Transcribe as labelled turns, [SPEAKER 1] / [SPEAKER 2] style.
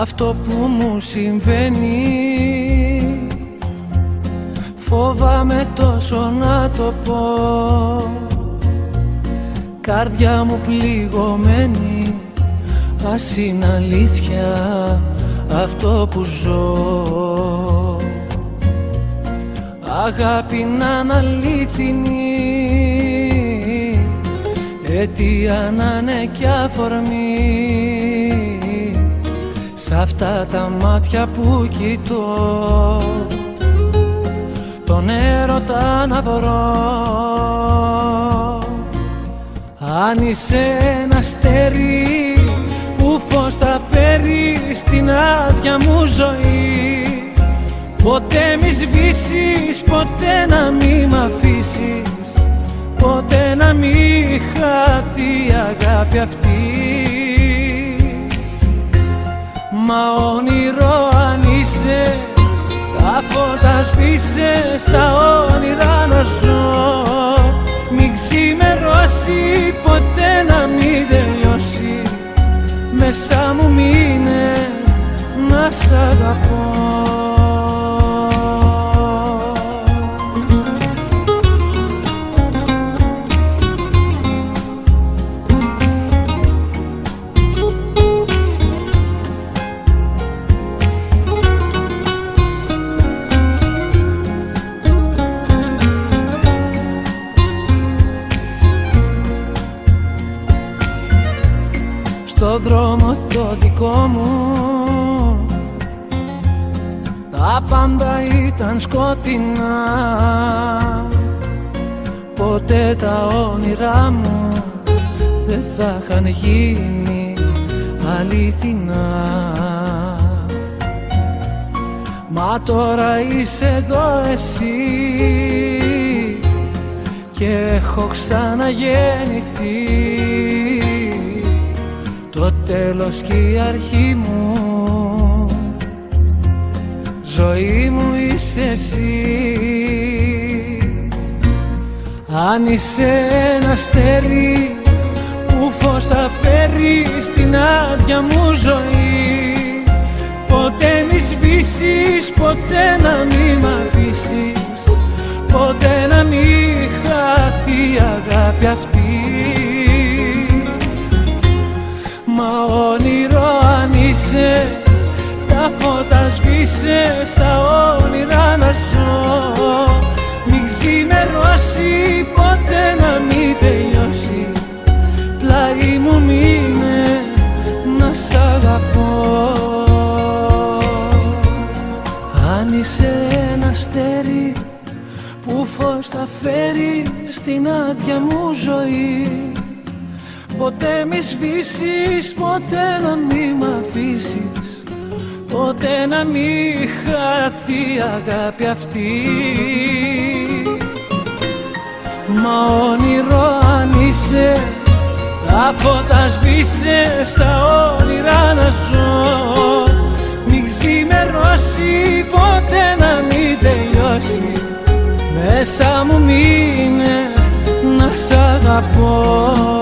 [SPEAKER 1] Αυτό που μου συμβαίνει φοβάμαι τόσο να το πω. Καρδιά μου πληγωμένη, ας είναι αλήθεια αυτό που ζω. Αγάπη να είναι αλήθινη, αιτία να είναι κι αφορμή. Σ' αυτά τα μάτια που κοιτώ, τον έρωτα να βρω. Αν είσαι ένα αστέρι που φως θα φέρει στην άδεια μου ζωή, ποτέ μη σβήσεις, ποτέ να μη μ' αφήσεις, ποτέ να μη χαθεί η αγάπη αυτή. Μα όνειρο αν είσαι, τα φώτα σβήσε, στα όνειρα να ζω. Μην ξημερώσει, ποτέ να μην τελειώσει, μέσα μου μείνε να σ' αγαπώ. Στο δρόμο το δικό μου τα πάντα ήταν σκοτεινά. Ποτέ τα όνειρά μου δεν θα είχαν γίνει αληθινά. Μα τώρα είσαι εδώ εσύ και έχω ξαναγεννηθεί. Το τέλος και η αρχή μου, ζωή μου είσαι εσύ. Αν είσαι ένα αστέρι που φως θα φέρει στην άδεια μου ζωή, ποτέ μη σβήσεις, ποτέ να μη μ' αφήσεις, ποτέ να μη χαθεί η αγάπη αυτή. Μα όνειρο αν είσαι, τα φώτα σβήσε, στα όνειρα να ζω. Μην ξημερώσει, ποτέ να μην τελειώσει, πλάι μου μείνε να σ' αγαπώ. Αν είσαι ένα αστέρι που φως θα φέρει στην άδεια μου ζωή, ποτέ μη σβήσεις, ποτέ να μη μ' αφήσεις, ποτέ να μη χαθεί η αγάπη αυτή. Μα όνειρο αν είσαι, τα φώτα σβήσε, στα όνειρα να ζω. Μην ξημερώσει, ποτέ να μην τελειώσει, μέσα μου μείνε να σ' αγαπώ.